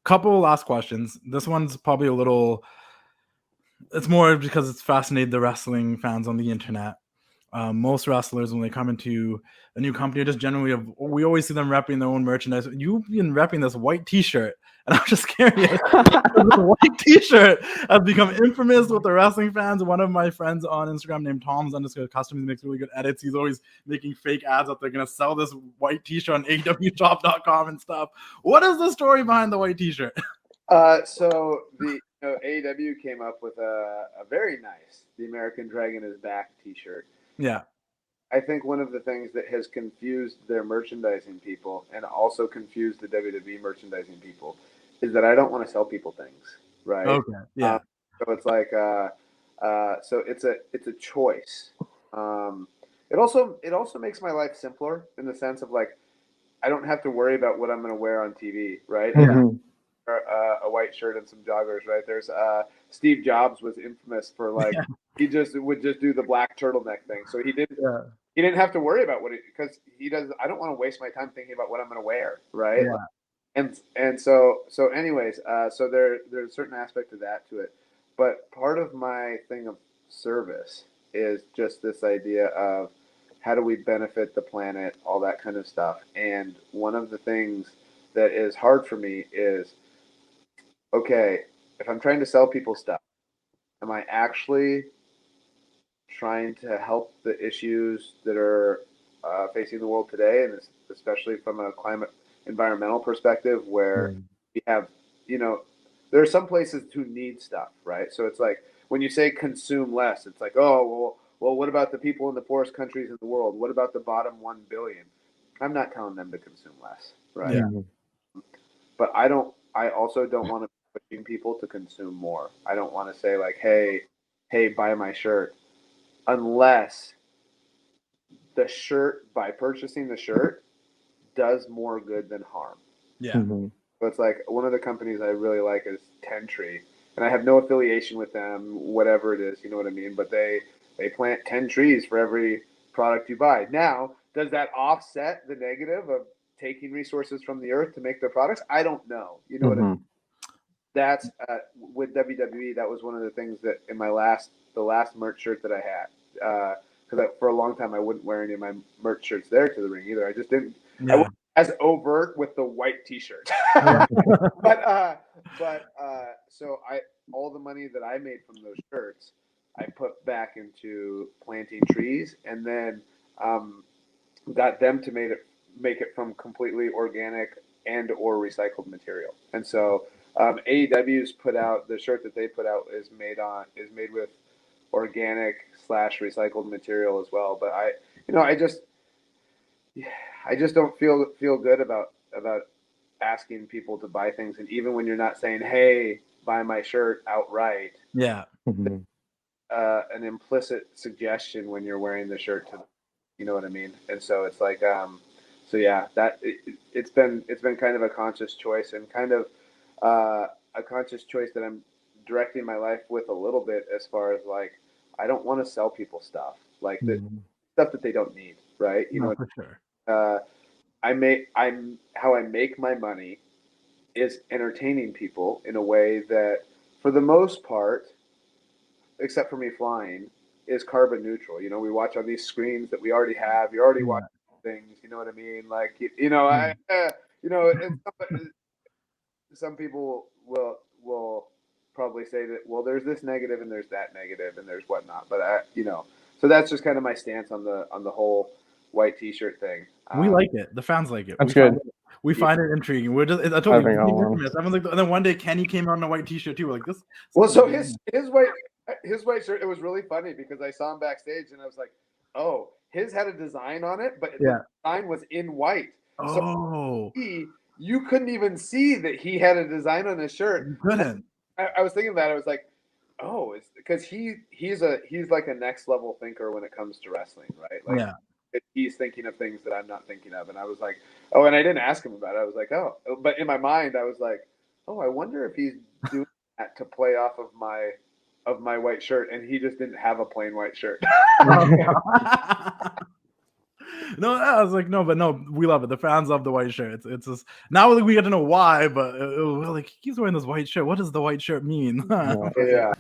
Couple last questions. This one's probably a little. It's more because it's fascinated the wrestling fans on the internet. Most wrestlers, when they come into a new company, just generally, we always see them repping their own merchandise. You've been repping this white T-shirt, and I'm just curious. This white T-shirt has become infamous with the wrestling fans. One of my friends on Instagram named Tom's_custom makes really good edits. He's always making fake ads that they're gonna sell this white T-shirt on awshop.com and stuff. What is the story behind the white T-shirt? So the AEW came up with a very nice "The American Dragon is Back" T-shirt. Yeah. I think one of the things that has confused their merchandising people and also confused the WWE merchandising people is that I don't want to sell people things, right? Okay. Yeah. So it's like, so it's a choice. It also makes my life simpler in the sense of like, I don't have to worry about what I'm going to wear on TV, right? Mm-hmm. A white shirt and some joggers, right? There's Steve Jobs was infamous for like he would just do the black turtleneck thing, so he didn't have to worry about what because he does. I don't want to waste my time thinking about what I'm going to wear, right? Yeah. And so anyways, so there's a certain aspect of that to it, but part of my thing of service is just this idea of how do we benefit the planet, all that kind of stuff. And one of the things that is hard for me is, okay, if I'm trying to sell people stuff, am I actually trying to help the issues that are facing the world today, and especially from a climate environmental perspective, where we have, there are some places who need stuff, right? So it's like when you say consume less, it's like, oh, well, what about the people in the poorest countries in the world? What about the bottom 1 billion? I'm not telling them to consume less, right? Yeah. But I also don't want to be pushing people to consume more. I don't want to say like, hey, buy my shirt, unless the shirt, by purchasing the shirt, does more good than harm. Yeah. Mm-hmm. So it's like one of the companies I really like is 10 Tree, and I have no affiliation with them, whatever it is, you know what I mean? But they plant 10 trees for every product you buy. Now, does that offset the negative of taking resources from the earth to make their products? I don't know. You know what I mean? That's with WWE. That was one of the things that in the last merch shirt that I had, because for a long time I wouldn't wear any of my merch shirts there to the ring either. I just didn't. Yeah. I wasn't as overt with the white T-shirt. but so all the money that I made from those shirts, I put back into planting trees, and then got them to make it from completely organic and or recycled material. And so AEW's put out the shirt that they put out is made with organic / recycled material as well. But I just don't feel good about asking people to buy things, and even when you're not saying, hey, buy my shirt outright, Yeah. an implicit suggestion when you're wearing the shirt to, you know what I mean? And so it's like, so yeah, that it's been kind of a conscious choice, and kind of a conscious choice that I'm directing my life with a little bit, as far as like, I don't want to sell people stuff like the stuff that they don't need, right? You know, for sure. how I make my money is entertaining people in a way that, for the most part, except for me flying, is carbon neutral. You know, we watch on these screens that we already have. You already watch things. You know what I mean? Like, and some people will probably say that, well, there's this negative and there's that negative and there's whatnot. But so that's just kind of my stance on the whole white T-shirt thing. We like it. The fans like it. That's good. We find it intriguing. We're just, I told you, everyone's like, and then one day Kenny came out in a white T-shirt too. We're like, this. Well, so his white shirt, it was really funny because I saw him backstage and I was like, oh, his had a design on it, but the design was in white. So you couldn't even see that he had a design on his shirt. You couldn't. I was thinking that. I was like, oh, it's because he's like a next level thinker when it comes to wrestling, right? Like, he's thinking of things that I'm not thinking of. And I was like, oh, and I didn't ask him about it. I was like, oh, but in my mind, I was like, oh, I wonder if he's doing that to play off of my white shirt. And he just didn't have a plain white shirt. No, I was like, no, but no, we love it. The fans love the white shirt. It's just now we get to know why, but we're like, he's wearing this white shirt. What does the white shirt mean? Yeah.